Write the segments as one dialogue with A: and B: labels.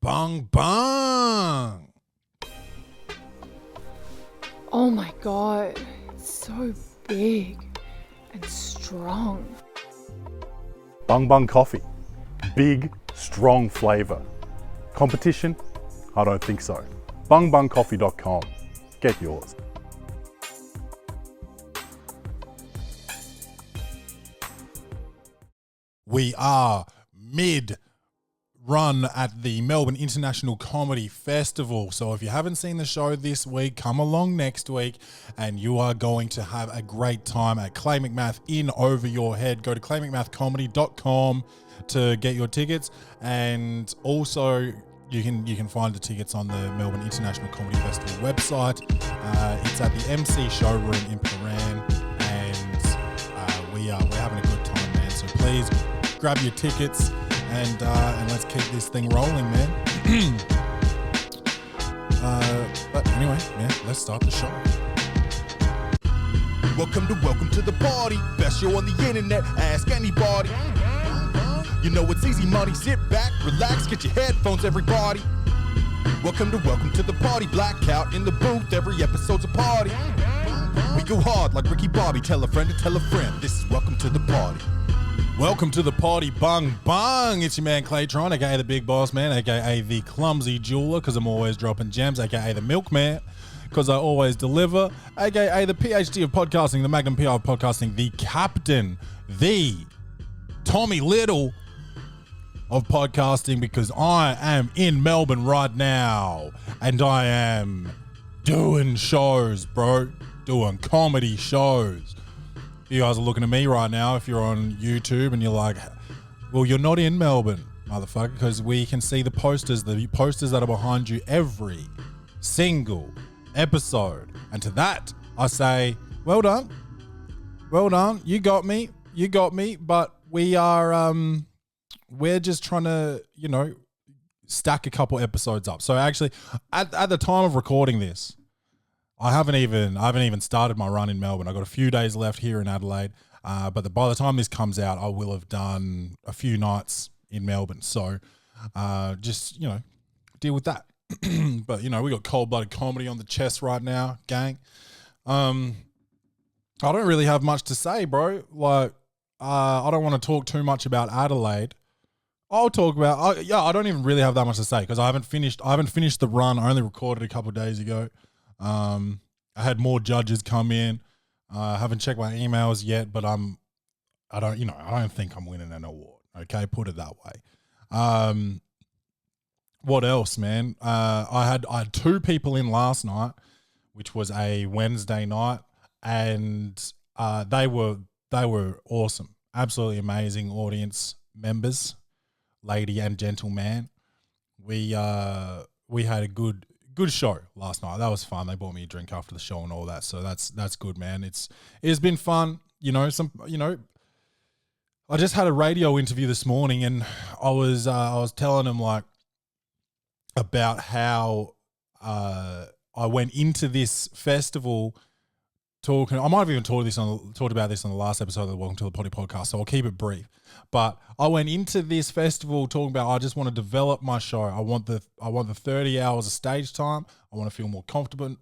A: Bung bung.
B: Oh my god, it's so big and strong.
C: Bung Bung Coffee. Big, strong flavour. Competition? I don't think so. bungbungcoffee.com. Get yours.
A: We are mid-run at the Melbourne International Comedy Festival. So if you haven't seen the show this week, come along next week and you are going to have a great time at Clay McMath in over your head. Go to claymcmathcomedy.com to get your tickets, and also you can find the tickets on the Melbourne International Comedy Festival website. It's at the MC Showroom in Paran, and we're having a good time, man. So please grab your tickets and let's keep this thing rolling, man. But anyway, man, let's start the show.
D: Welcome to the party. Best show on the internet. Ask anybody. You know it's easy money. Sit back, relax, get your headphones, everybody. Welcome to the party. Blackout in the booth. Every episode's a party. We go hard like Ricky Bobby. Tell a friend to tell a friend. This is welcome to the party.
A: Welcome to the party, bung bung. It's your man Claytron, aka the Big Boss Man, aka the Clumsy Jeweler, because I'm always dropping gems, aka the Milkman, because I always deliver, aka the PhD of podcasting, the Magnum PI of podcasting, the Captain, the Tommy Little of podcasting, because I am in Melbourne right now and I am doing shows, bro, doing comedy shows. You guys are looking at me right now if you're on YouTube and you're like, well, you're not in Melbourne, motherfucker, because we can see the posters that are behind you every single episode. And to that, I say, well done. You got me, but we are, we're just trying to, stack a couple episodes up. So actually, at the time of recording this, I haven't even started my run in Melbourne. I got a few days left here in Adelaide, but by the time this comes out, I will have done a few nights in Melbourne. So, just deal with that. But we got cold-blooded comedy on the chest right now, gang. I don't really have much to say, bro. Like, I don't want to talk too much about Adelaide. I'll talk about. I don't even really have that much to say because I haven't finished the run. I only recorded a couple of days ago. I had more judges come in. I haven't checked my emails yet, but I don't think I'm winning an award. Okay, put it that way. What else, man? I had two people in last night, which was a Wednesday night, and they were awesome, absolutely amazing audience members, lady and gentleman. We had a good show last night. That was fun. They bought me a drink after the show and all that. So that's good, man. It's been fun. I just had a radio interview this morning and I was telling them like about how I went into this festival talking. I might have even talked about this on the last episode of the Welcome to the Poddy podcast, so I'll keep it brief. But I went into this festival talking about I just want to develop my show. I want the 30 hours of stage time. I want to feel more confident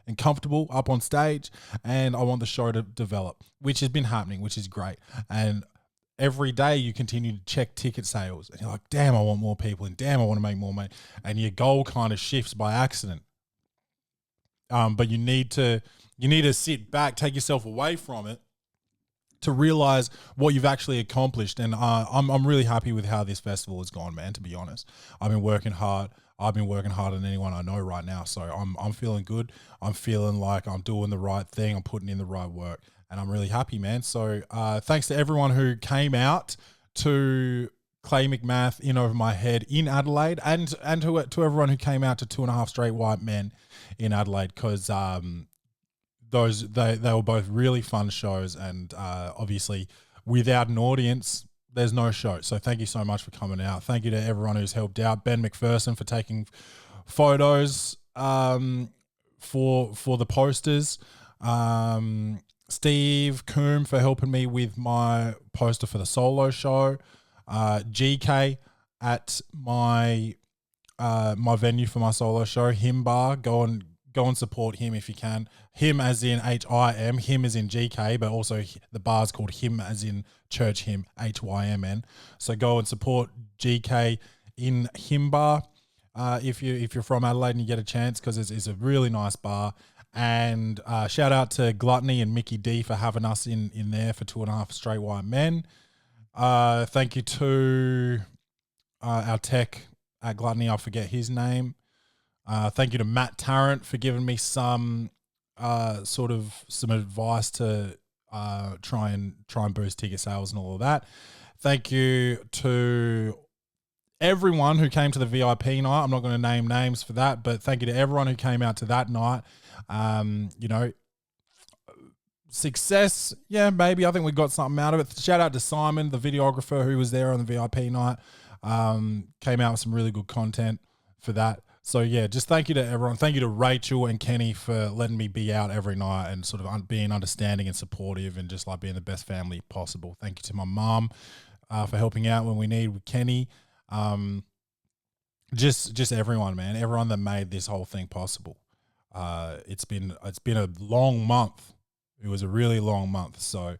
A: and comfortable up on stage, and I want the show to develop, which has been happening, which is great. And every day you continue to check ticket sales, and you're like, damn, I want more people, and damn, I want to make more money. And your goal kind of shifts by accident. But you need to sit back, take yourself away from it to realize what you've actually accomplished. And I'm really happy with how this festival has gone, man, to be honest. I've been working hard. I've been working harder than anyone I know right now. So I'm feeling good. I'm feeling like I'm doing the right thing. I'm putting in the right work, and I'm really happy, man. So thanks to everyone who came out to Clay McMath in over my head in Adelaide, and to everyone who came out to 2.5 Straight White Men in Adelaide, because they were both really fun shows, and obviously without an audience there's no show. So thank you so much for coming out. Thank you to everyone who's helped out. Ben McPherson for taking photos for the posters. Steve Coombe for helping me with my poster for the solo show. GK at my my venue for my solo show, Him Bar. Go and support him if you can. Him as in HIM, him as in GK, but also the bar's called Him as in church hymn, HYMN. So go and support GK in Him Bar if you're from Adelaide and you get a chance, because it's a really nice bar. And shout out to Gluttony and Mickey D for having us in there for 2.5 straight white men. Thank you to our tech at Gluttony. I forget his name. Thank you to Matt Tarrant for giving me some advice to try and boost ticket sales and all of that. Thank you to everyone who came to the VIP night. I'm not going to name names for that, but thank you to everyone who came out to that night. Success, yeah, maybe. I think we got something out of it. Shout out to Simon, the videographer who was there on the VIP night. Came out with some really good content for that. So yeah, just thank you to everyone. Thank you to Rachel and Kenny for letting me be out every night and sort of being understanding and supportive and just like being the best family possible. Thank you to my mom for helping out when we need with Kenny. Just everyone, man. Everyone that made this whole thing possible. It's been a long month. It was a really long month. So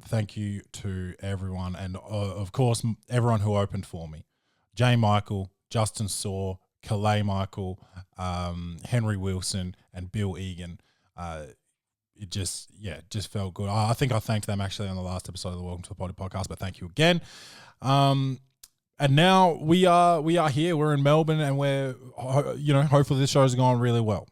A: thank you to everyone. And of course, everyone who opened for me. Jay Michael, Justin Saw, Calais Michael, Henry Wilson, and Bill Egan. It just felt good. I think I thanked them actually on the last episode of the Welcome to the Poddy podcast, but thank you again. And now we are here. We're in Melbourne, and we're hopefully this show's going really well.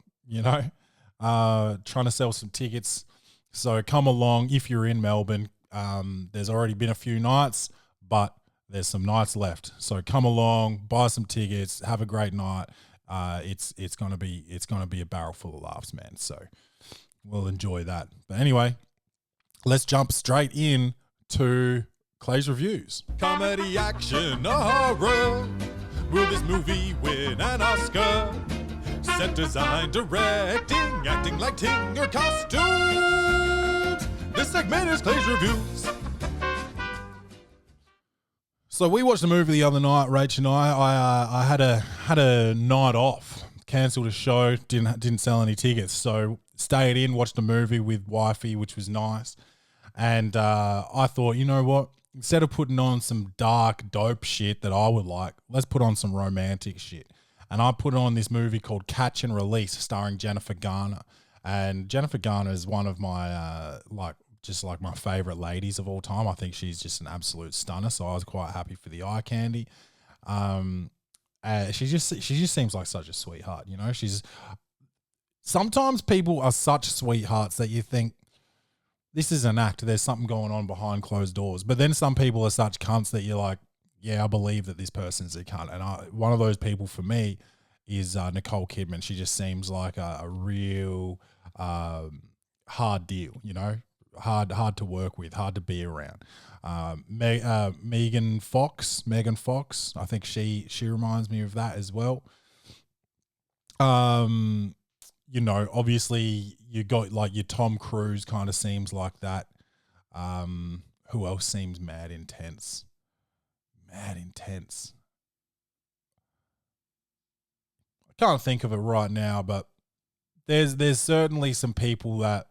A: Trying to sell some tickets. So come along if you're in Melbourne. There's already been a few nights, but there's some nights left. So come along, buy some tickets, have a great night. It's gonna be a barrel full of laughs, man. So we'll enjoy that. But anyway, let's jump straight in to Clay's reviews.
D: Comedy, action, or horror. Will this movie win an Oscar? Set design, directing, acting, lighting, or costumes. This segment is Clay's reviews.
A: So we watched the movie the other night, Rach and I had a night off, cancelled a show, didn't sell any tickets, so stayed in, watched the movie with wifey, which was nice. And I thought, you know what? Instead of putting on some dark, dope shit that I would like, let's put on some romantic shit. And I put on this movie called Catch and Release, starring Jennifer Garner. And Jennifer Garner is one of my my favorite ladies of all time. I think she's just an absolute stunner. So I was quite happy for the eye candy. She just seems like such a sweetheart. Sometimes people are such sweethearts that you think this is an act. There's something going on behind closed doors. But then some people are such cunts that you're like, yeah, I believe that this person's a cunt. And one of those people for me is Nicole Kidman. She just seems like a real hard deal, hard to work with, hard to be around. Megan Fox, I think she reminds me of that as well. Obviously you got like your Tom Cruise kind of seems like that. Who else seems mad intense? I can't think of it right now, but there's certainly some people that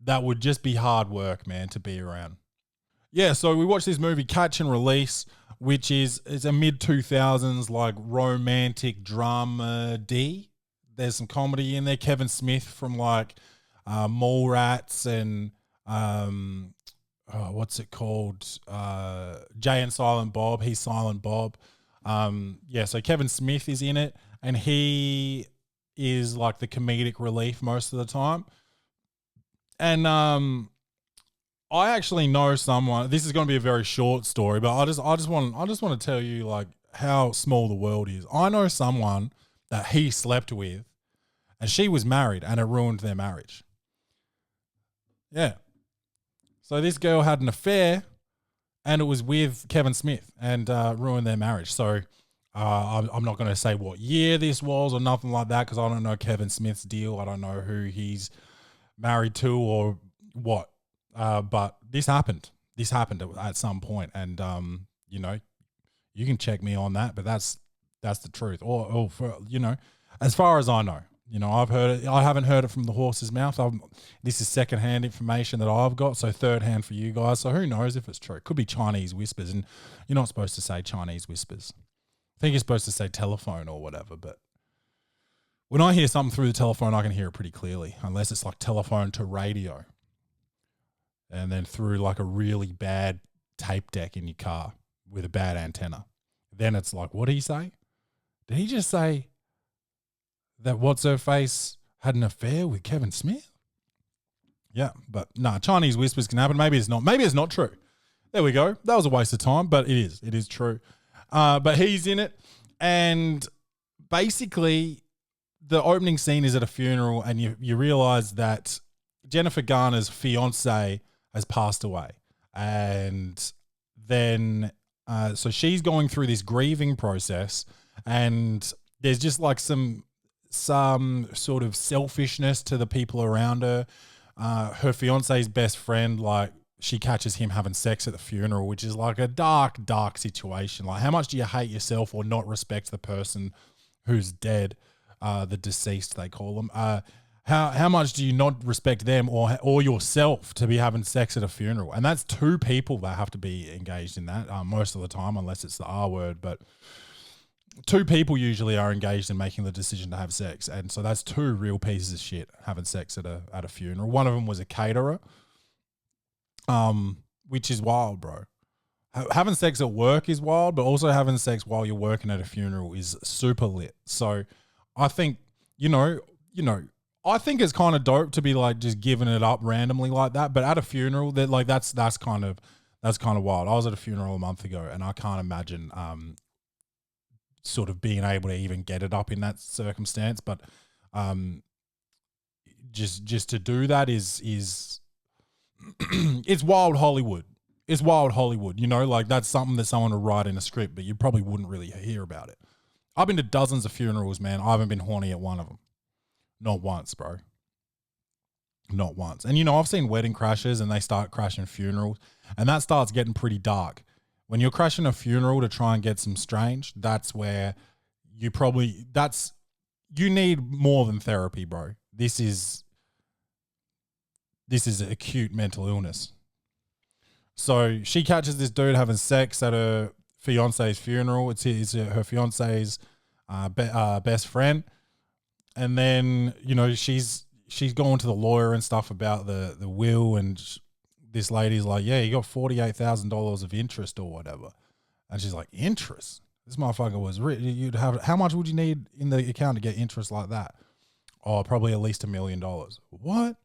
A: would just be hard work, man, to be around. Yeah, so we watched this movie Catch and Release, which is a mid-2000s like romantic dramedy. There's some comedy in there. Kevin Smith from like Mallrats and what's it called? Jay and Silent Bob. He's Silent Bob. So Kevin Smith is in it, and he is like the comedic relief most of the time. And I actually know someone. This is going to be a very short story, but I just want to tell you like how small the world is. I know someone that he slept with, and she was married, and it ruined their marriage. Yeah. So this girl had an affair, and it was with Kevin Smith, and ruined their marriage. So I'm not going to say what year this was or nothing like that, because I don't know Kevin Smith's deal. I don't know who he's married to or what. But this happened. This happened at some point, and You can check me on that, but that's the truth. Or for, as far as I know, I've heard it. I haven't heard it from the horse's mouth. This is secondhand information that I've got, so third hand for you guys. So who knows if it's true? It could be Chinese whispers, and you're not supposed to say Chinese whispers. I think you're supposed to say telephone or whatever, but when I hear something through the telephone, I can hear it pretty clearly, unless it's like telephone to radio. And then through like a really bad tape deck in your car with a bad antenna. Then it's like, what did he say? Did he just say that what's-her-face had an affair with Kevin Smith? Yeah, but no, Chinese whispers can happen. Maybe it's not. Maybe it's not true. There we go. That was a waste of time, but it is. It is true. But he's in it. And basically, the opening scene is at a funeral, and you realize that Jennifer Garner's fiancé has passed away. And then, so she's going through this grieving process, and there's just like some sort of selfishness to the people around her. Her fiance's best friend, like, she catches him having sex at the funeral, which is like a dark, dark situation. Like, how much do you hate yourself or not respect the person who's dead, the deceased, they call them? How much do you not respect them or yourself to be having sex at a funeral? And that's two people that have to be engaged in that most of the time, unless it's the R word. But two people usually are engaged in making the decision to have sex. And so that's two real pieces of shit having sex at a funeral. One of them was a caterer, which is wild, bro. Having sex at work is wild, but also having sex while you're working at a funeral is super lit. So I think, I think it's kind of dope to be like just giving it up randomly like that. But at a funeral, that like that's kind of wild. I was at a funeral a month ago, and I can't imagine sort of being able to even get it up in that circumstance. But just to do that is it's wild Hollywood. It's wild Hollywood. Like that's something that someone would write in a script, but you probably wouldn't really hear about it. I've been to dozens of funerals, man. I haven't been horny at one of them. Not once, bro. Not once. And, I've seen wedding crashes and they start crashing funerals, and that starts getting pretty dark. When you're crashing a funeral to try and get some strange, that's where you need more than therapy, bro. This is acute mental illness. So she catches this dude having sex at her fiance's funeral. It's her fiance's best friend. And then, she's going to the lawyer and stuff about the will, and this lady's like, yeah, you got $48,000 of interest or whatever. And she's like, interest? This motherfucker was rich. How much would you need in the account to get interest like that? Oh, probably at least $1 million. What?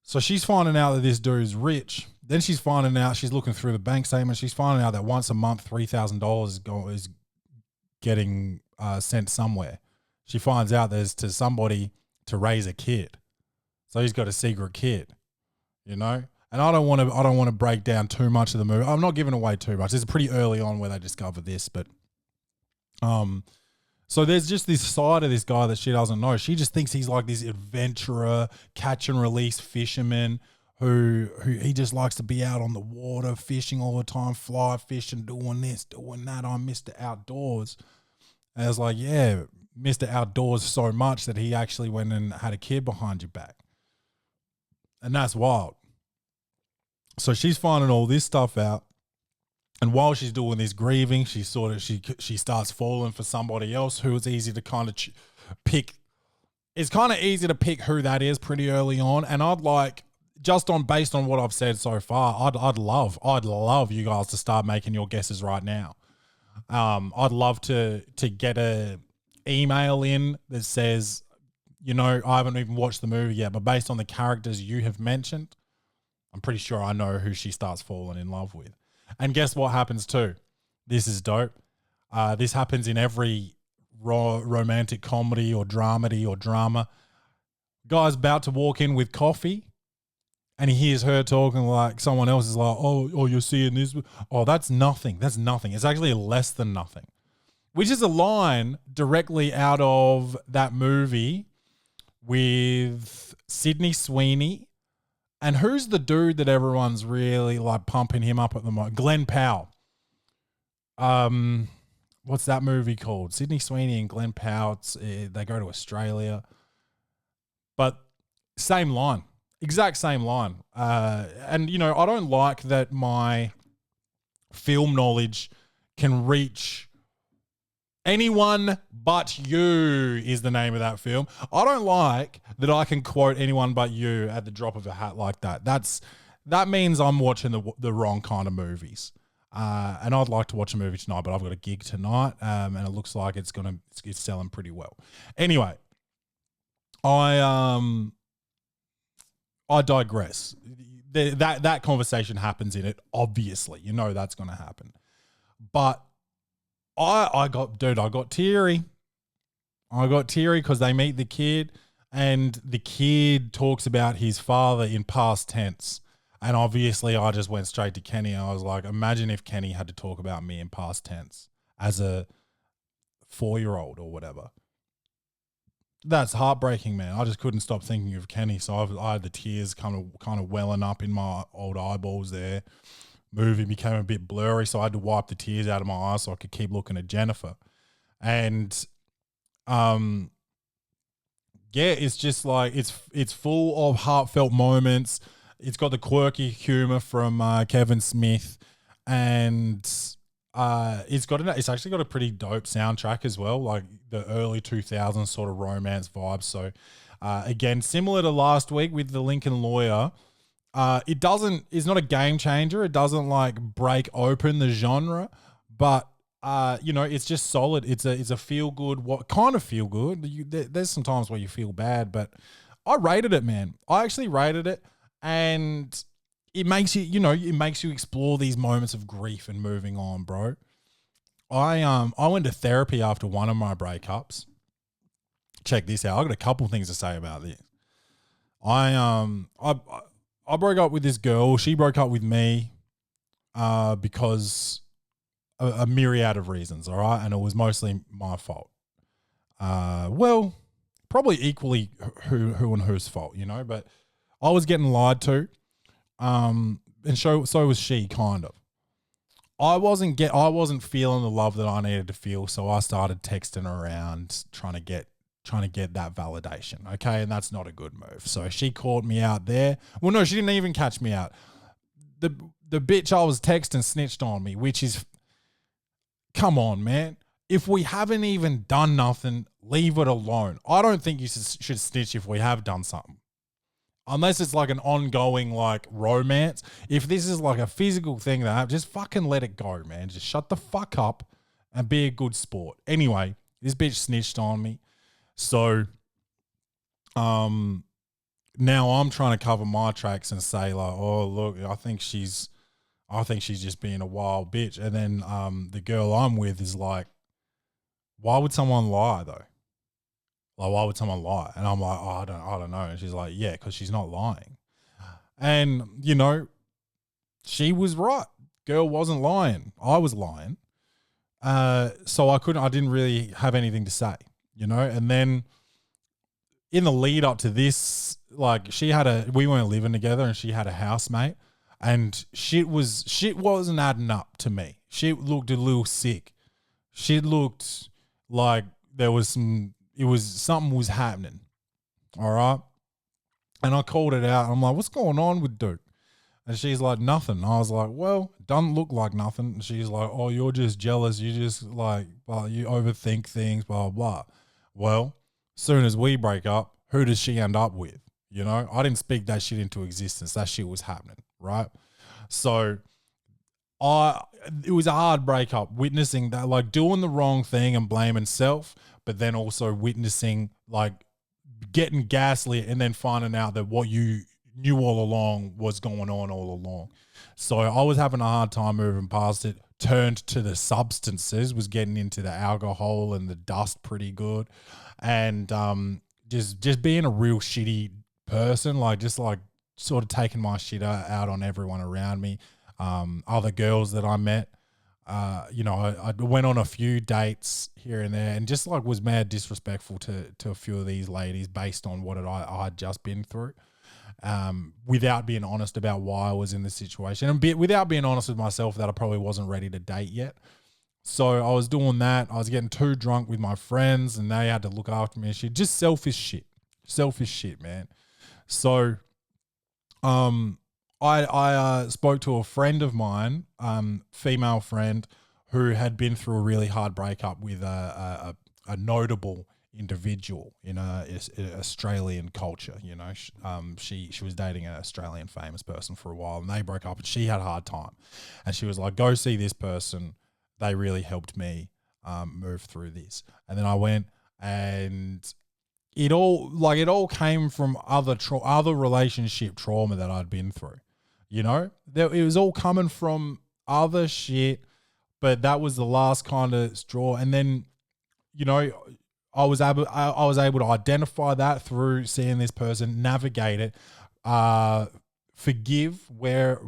A: So she's finding out that this dude's rich. Then she's finding out, she's looking through the bank statement. She's finding out that once a month, $3,000 is getting sent somewhere. She finds out there's to somebody to raise a kid. So he's got a secret kid, And I don't want to break down too much of the movie. I'm not giving away too much. It's pretty early on where they discover this, but so there's just this side of this guy that she doesn't know. She just thinks he's like this adventurer, catch and release fisherman who he just likes to be out on the water, fishing all the time, fly fishing, doing this, doing that. I'm Mr. Outdoors. And I was like, yeah, Mr. Outdoors so much that he actually went and had a kid behind your back. And that's wild. So she's finding all this stuff out. And while she's doing this grieving, she starts falling for somebody else who it's easy to kind of pick. It's kind of easy to pick who that is pretty early on. And I'd like, based on what I've said so far, I'd love you guys to start making your guesses right now. I'd love to get a email in that says, I haven't even watched the movie yet, but based on the characters you have mentioned, I'm pretty sure I know who she starts falling in love with. And guess what happens too? This is dope. This happens in every romantic comedy or dramedy or drama. Guy's about to walk in with coffee and he hears her talking like someone else is like, oh, you're seeing this? Oh, that's nothing. That's nothing. It's actually less than nothing. Which is a line directly out of that movie with Sydney Sweeney. And who's the dude that everyone's really like pumping him up at the moment? Glenn Powell. what's that movie called? Sydney Sweeney and Glenn Powell. They go to Australia, but same line, exact same line. And you know, I don't like that my film knowledge can reach Anyone But You is the name of that film. I don't like that I can quote Anyone But You at the drop of a hat like that. That means I'm watching the wrong kind of movies. And I'd like to watch a movie tonight, but I've got a gig tonight, and it looks like it's selling pretty well. Anyway, I digress. That conversation happens in it. Obviously, you know that's going to happen. But I got teary. I got teary because they meet the kid, and the kid talks about his father in past tense. And obviously, I just went straight to Kenny. I was like, imagine if Kenny had to talk about me in past tense as a 4-year-old or whatever. That's heartbreaking, man. I just couldn't stop thinking of Kenny. So I had the tears kind of welling up in my old eyeballs there. Movie became a bit blurry, so I had to wipe the tears out of my eyes so I could keep looking at Jennifer. And yeah, it's just like it's full of heartfelt moments. It's got the quirky humor from Kevin Smith, and it's actually got a pretty dope soundtrack as well, like the early 2000s sort of romance vibes. So again, similar to last week with The Lincoln Lawyer, it's not a game changer. It doesn't like break open the genre, but you know, it's just solid. It's a feel good. What kind of feel good? There's some times where you feel bad, but I rated it, man. I actually rated it, and it makes you explore these moments of grief and moving on, bro. I went to therapy after one of my breakups. Check this out. I got a couple things to say about this. I broke up with this girl. She broke up with me because a myriad of reasons, all right? And it was mostly my fault. Well, probably equally who and whose fault, you know? But I was getting lied to, and so was she, kind of. I wasn't feeling the love that I needed to feel, so I started texting around trying to get that validation, okay? And that's not a good move. So she caught me out there. Well, no, she didn't even catch me out. The bitch I was texting snitched on me, which is, come on, man. If we haven't even done nothing, leave it alone. I don't think you should snitch if we have done something. Unless it's like an ongoing like romance. If this is like a physical thing that happens, just fucking let it go, man. Just shut the fuck up and be a good sport. Anyway, this bitch snitched on me. So, now I'm trying to cover my tracks and say like, oh look, I think she's just being a wild bitch. And then the girl I'm with is like, why would someone lie though? Like, why would someone lie? And I'm like, oh, I don't know. And she's like, yeah, because she's not lying. And you know, she was right. Girl wasn't lying. I was lying. So I didn't really have anything to say. You know, and then in the lead up to this, like we weren't living together, and she had a housemate, and shit wasn't adding up to me. She looked a little sick. She looked like something was happening. All right. And I called it out. I'm like, what's going on with Duke? And she's like, nothing. I was like, well, it doesn't look like nothing. And she's like, oh, you're just jealous. You just like, well, you overthink things, blah, blah. Well, soon as we break up, who does she end up with? You know, I didn't speak that shit into existence. That shit was happening, right? So it was a hard breakup, witnessing that, like doing the wrong thing and blaming self, but then also witnessing like getting gaslit and then finding out that what you knew all along was going on all along. So I was having a hard time moving past it. Turned to the substances, was getting into the alcohol and the dust pretty good, and just being a real shitty person, like just like sort of taking my shit out on everyone around me. Other girls that I met, you know, I went on a few dates here and there, and just like was mad disrespectful to a few of these ladies based on what I had just been through. Without being honest about why I was in the situation, and without being honest with myself that I probably wasn't ready to date yet. So I was doing that. I was getting too drunk with my friends and they had to look after me and shit. Just selfish shit, man. So I spoke to a friend of mine, female friend, who had been through a really hard breakup with a notable individual in Australian culture. You know, she was dating an Australian famous person for a while, and they broke up, and she had a hard time. And she was like, "Go see this person. They really helped me move through this." And then I went, and it all came from other relationship trauma that I'd been through. You know, it was all coming from other shit, but that was the last kind of straw. And then, you know, I was able to identify that through seeing this person, navigate it, forgive where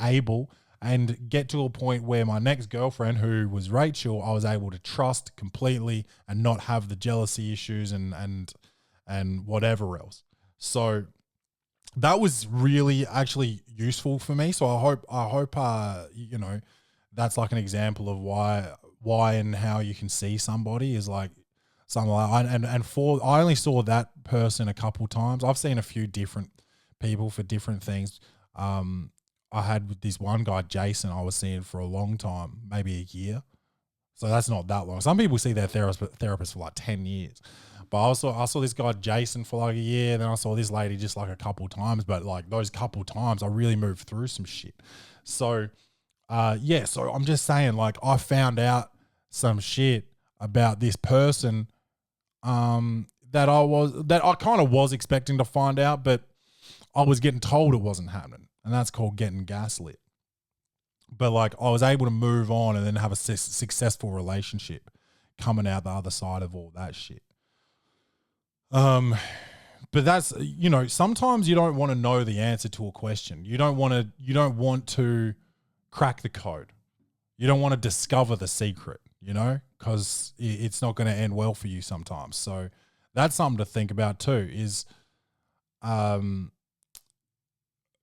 A: able, and get to a point where my next girlfriend, who was Rachel, I was able to trust completely and not have the jealousy issues and whatever else. So that was really actually useful for me. So I hope you know, that's like an example of why and how you can see somebody is like something like, I only saw that person a couple times. I've seen a few different people for different things. I had with this one guy, Jason, I was seeing for a long time, maybe a year. So that's not that long. Some people see their therapist for like 10 years. But I saw this guy, Jason, for like a year. Then I saw this lady just like a couple times. But like those couple times, I really moved through some shit. So, so I'm just saying, like, I found out some shit about this person that I kind of was expecting to find out, but I was getting told it wasn't happening. And that's called getting gaslit. But like, I was able to move on and then have a successful relationship coming out the other side of all that shit. But that's, you know, sometimes you don't want to know the answer to a question. You don't want to crack the code. You don't want to discover the secret, you know, because it's not going to end well for you sometimes. So that's something to think about too, is,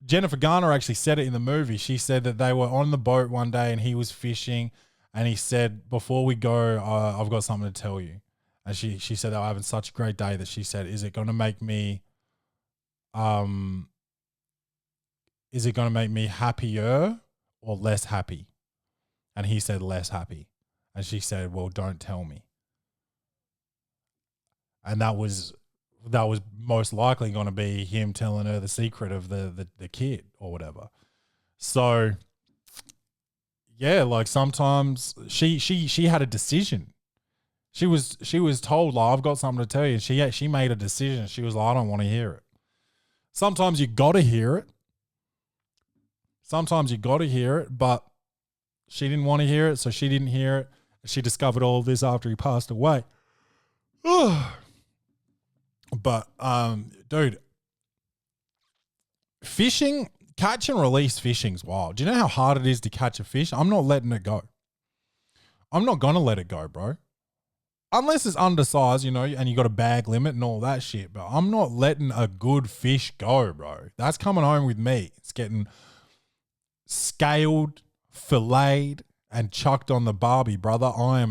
A: Jennifer Garner actually said it in the movie. She said that they were on the boat one day and he was fishing, and he said, "Before we go, I've got something to tell you." And she said they were having such a great day that she said, "Is it going to make me happier or less happy?" And he said, "Less happy." And she said, "Well, don't tell me." And that was most likely going to be him telling her the secret of the kid or whatever. So yeah, like sometimes she had a decision. She was told, like, "I've got something to tell you." And she made a decision. She was like, "I don't want to hear it." Sometimes you got to hear it. But she didn't want to hear it, so she didn't hear it. She discovered all of this after he passed away. But, dude, fishing, catch and release fishing's wild. Do you know how hard it is to catch a fish? I'm not letting it go. I'm not going to let it go, bro. Unless it's undersized, you know, and you got a bag limit and all that shit. But I'm not letting a good fish go, bro. That's coming home with me. It's getting scaled, filleted, and chucked on the barbie, brother. I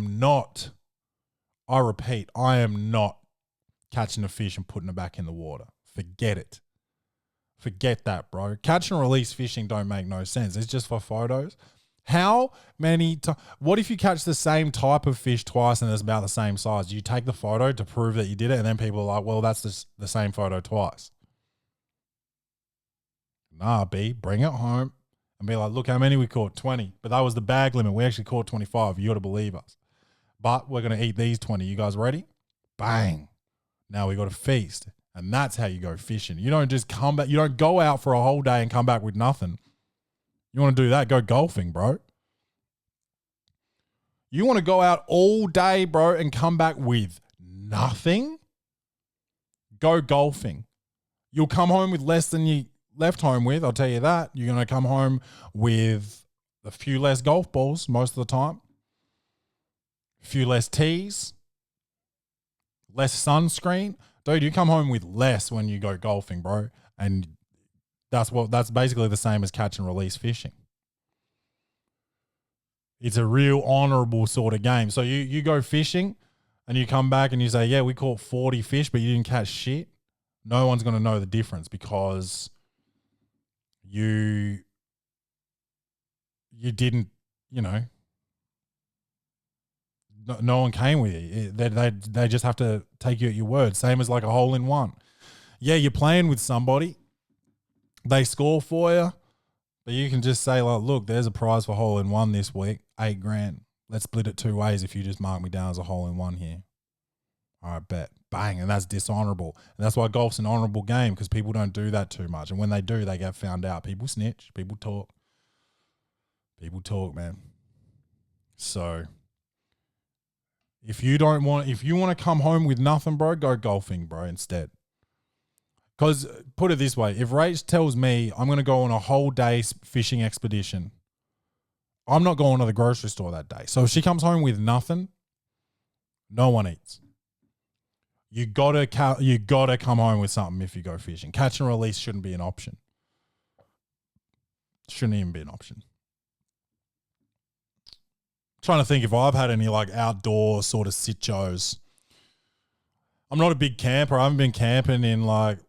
A: repeat, I am not catching a fish and putting it back in the water. Forget it. Forget that, bro. Catch and release fishing don't make no sense. It's just for photos. How many times? What if you catch the same type of fish twice and it's about the same size? You take the photo to prove that you did it, and then people are like, "Well, that's the same photo twice." Nah, B, bring it home and be like, "Look how many we caught, 20. But that was the bag limit. We actually caught 25. You got to believe us. But we're going to eat these 20. You guys ready?" Bang. Now we got to feast. And that's how you go fishing. You don't just come back. You don't go out for a whole day and come back with nothing. You want to do that? Go golfing, bro. You want to go out all day, bro, and come back with nothing? Go golfing. You'll come home with less than you left home with, I'll tell you that. You're going to come home with a few less golf balls most of the time, a few less tees, less sunscreen. Dude, you come home with less when you go golfing, bro. And that's basically the same as catch and release fishing. It's a real honourable sort of game. So you go fishing and you come back and you say, yeah, we caught 40 fish, but you didn't catch shit. No one's going to know the difference because you didn't, no one came with you. They just have to take you at your word. Same as like a hole in one. Yeah, you're playing with somebody. They score for you. But you can just say, like, look, there's a prize for hole in one this week, $8,000. Let's split it 2 ways if you just mark me down as a hole in one here. All right, bet. Bang. And that's dishonorable. And that's why golf's an honorable game, because people don't do that too much. And when they do, they get found out. People snitch. People talk. People talk, man. So if you want to come home with nothing, bro, go golfing, bro, instead. Because put it this way, if Rach tells me I'm going to go on a whole day fishing expedition, I'm not going to the grocery store that day. So if she comes home with nothing, no one eats. You gotta come home with something if you go fishing. Catch and release shouldn't be an option. Shouldn't even be an option. Trying to think if I've had any like outdoor sort of sitos. I'm not a big camper. I haven't been camping in like.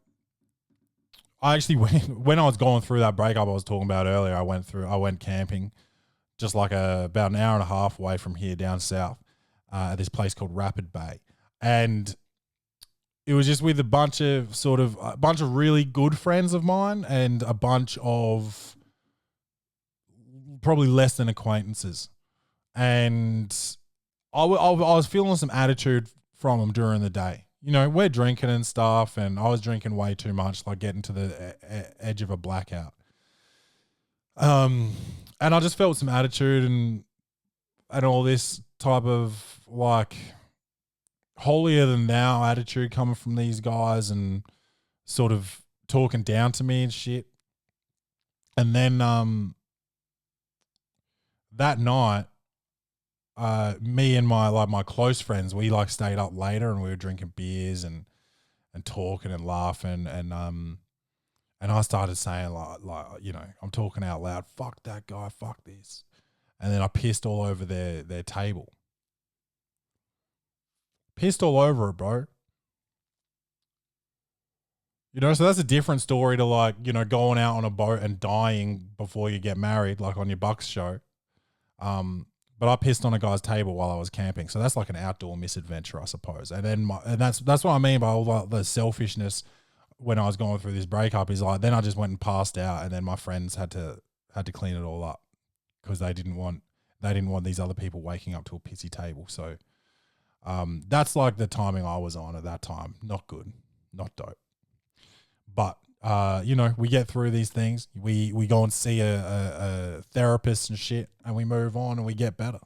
A: I actually when I was going through that breakup I was talking about earlier, I went camping just like about an hour and a half away from here down south at this place called Rapid Bay. And it was just with a bunch of really good friends of mine and a bunch of probably less than acquaintances. And I was feeling some attitude from them during the day. We're drinking and stuff, and I was drinking way too much, like getting to the edge of a blackout. And I just felt some attitude and all this type of like holier than thou attitude coming from these guys and sort of talking down to me and shit. And then that night, me and my close friends, we like stayed up later and we were drinking beers and talking and laughing and I started saying like I'm talking out loud, fuck that guy, fuck this, and then I pissed all over their table. Pissed all over it, bro. So that's a different story to like going out on a boat and dying before you get married, like on your Bucks show. But I pissed on a guy's table while I was camping. So that's like an outdoor misadventure, I suppose. And then that's what I mean by all the selfishness when I was going through this breakup is like, then I just went and passed out and then my friends had to clean it all up because they didn't want these other people waking up to a pissy table. So that's like the timing I was on at that time. Not good, not dope. But we get through these things. We go and see a therapist and shit, and we move on and we get better.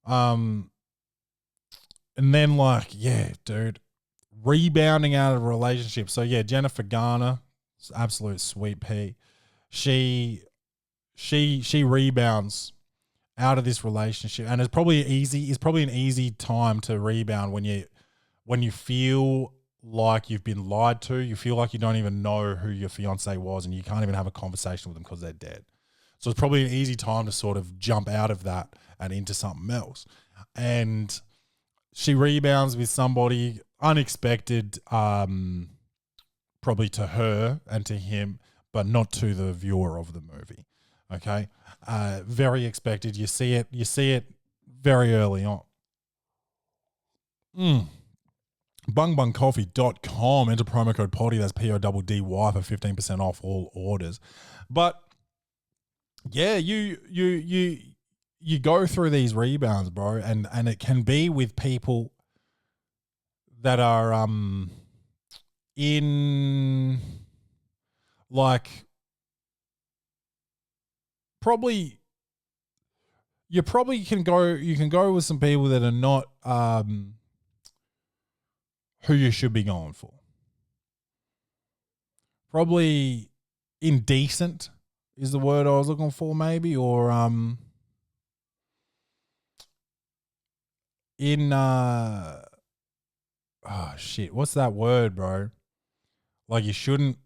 A: And then like, yeah, dude, rebounding out of a relationship. So yeah, Jennifer Garner, absolute sweet pea. She rebounds out of this relationship, and it's probably an easy time to rebound when you feel like you've been lied to. You feel like you don't even know who your fiancé was and you can't even have a conversation with them because they're dead. So it's probably an easy time to sort of jump out of that and into something else. And she rebounds with somebody unexpected, probably to her and to him, but not to the viewer of the movie. Okay. Very expected. You see it very early on. bungbungcoffee.com, enter promo code Poddy, that's PODDY for 15% off all orders. But yeah, you go through these rebounds, bro, and it can be with people that are in like you can go with some people that are not who you should be going for. Probably indecent is the word I was looking for, maybe, or what's that word, bro? Like you shouldn't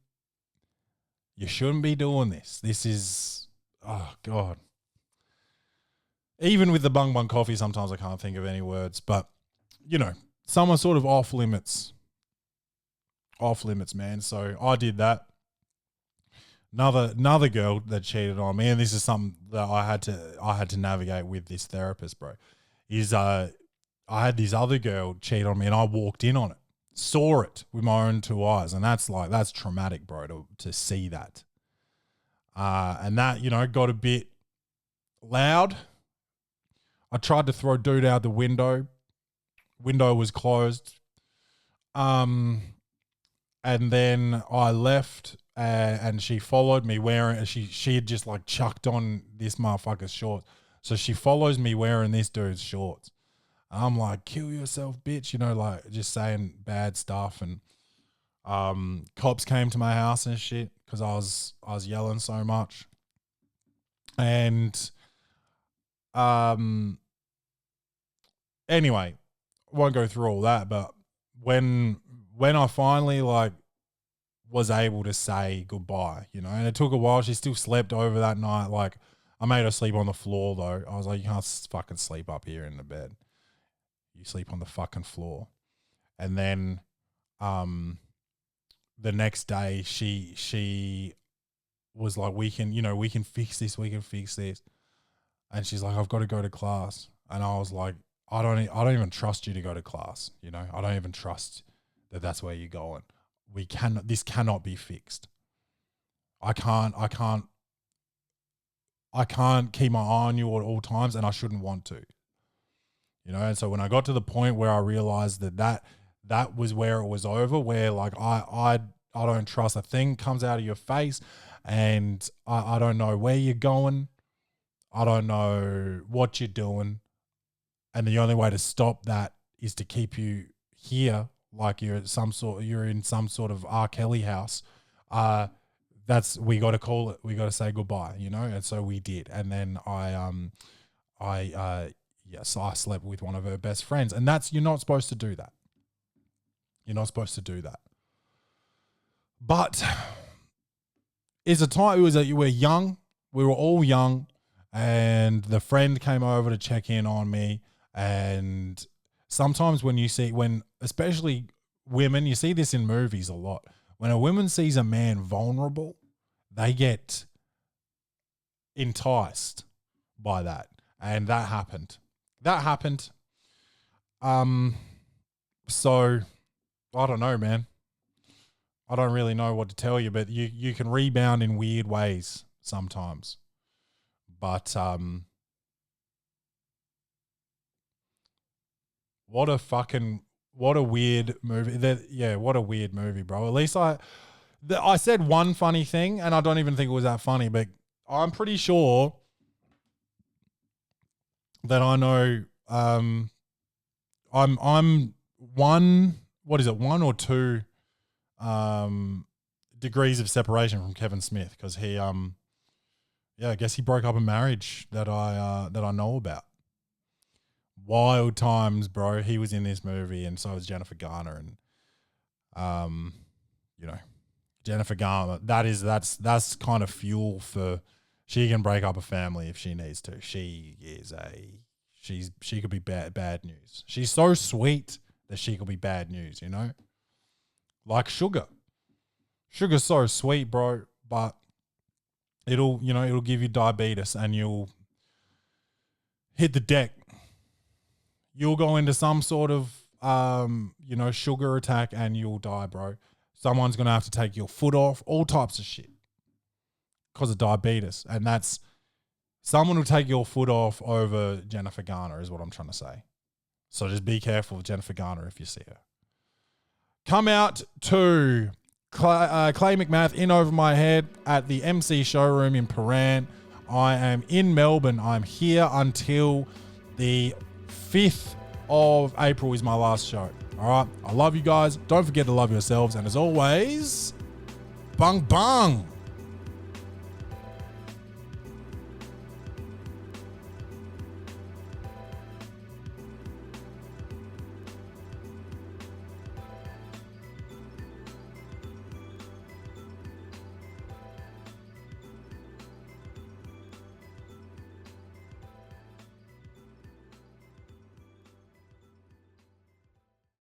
A: be doing this. This is, oh God. even with the bung bung coffee, sometimes I can't think of any words, but you know, some are sort of off limits. Off limits, man. So I did that. Another girl that cheated on me, and this is something that I had to navigate with this therapist, bro. Is I had this other girl cheat on me, and I walked in on it, saw it with my own two eyes, and that's traumatic, bro, to see that. And that, you know, got a bit loud. I tried to throw dude out the window. Window was closed. And then I left, and she followed me wearing, she had just like chucked on this motherfucker's shorts. So she follows me wearing this dude's shorts. I'm like, kill yourself, bitch. You know, like just saying bad stuff. And cops came to my house and shit because I was yelling so much. And anyway, won't go through all that, but when I finally like was able to say goodbye, you know, and it took a while. She still slept over that night. Like I made her sleep on the floor though. I was like, you can't fucking sleep up here in the bed. You sleep on the fucking floor. And then the next day she was like, we can fix this. And she's like, I've got to go to class. And I was like, I don't even trust you to go to class. You know, I don't even trust that that's where you're going. This cannot be fixed. I can't keep my eye on you at all times, and I shouldn't want to. You know, and so when I got to the point where I realized that was where it was over, where like I don't trust a thing comes out of your face, and I don't know where you're going. I don't know what you're doing. And the only way to stop that is to keep you here, like you're in some sort of R. Kelly house. We got to call it. We got to say goodbye, you know. And so we did. And then I slept with one of her best friends, and you're not supposed to do that. You're not supposed to do that. But it's a time. It was that you were young. We were all young, and the friend came over to check in on me. And sometimes especially women, you see this in movies a lot. When a woman sees a man vulnerable, they get enticed by that. And that happened. So I don't know, man. I don't really know what to tell you, but you can rebound in weird ways sometimes. But what a weird movie. What a weird movie, bro. At least I said one funny thing, and I don't even think it was that funny, but I'm pretty sure that I know I'm one or two degrees of separation from Kevin Smith, because he I guess he broke up a marriage that I know about. Wild times, bro. He was in this movie, and so was Jennifer Garner, and you know, Jennifer Garner. That's kind of fuel for. She can break up a family if she needs to. She could be bad news. She's so sweet that she could be bad news. You know, like sugar. Sugar's so sweet, bro, but it'll give you diabetes, and you'll hit the deck. You'll go into some sort of, sugar attack, and you'll die, bro. Someone's going to have to take your foot off, all types of shit because of diabetes. And someone will take your foot off over Jennifer Garner is what I'm trying to say. So just be careful with Jennifer Garner if you see her. Come out to Clay McMath in over my head at the MC showroom in Paran. I am in Melbourne. I'm here until the 5th of April is my last show. All right. I love you guys. Don't forget to love yourselves. And as always, bung bung.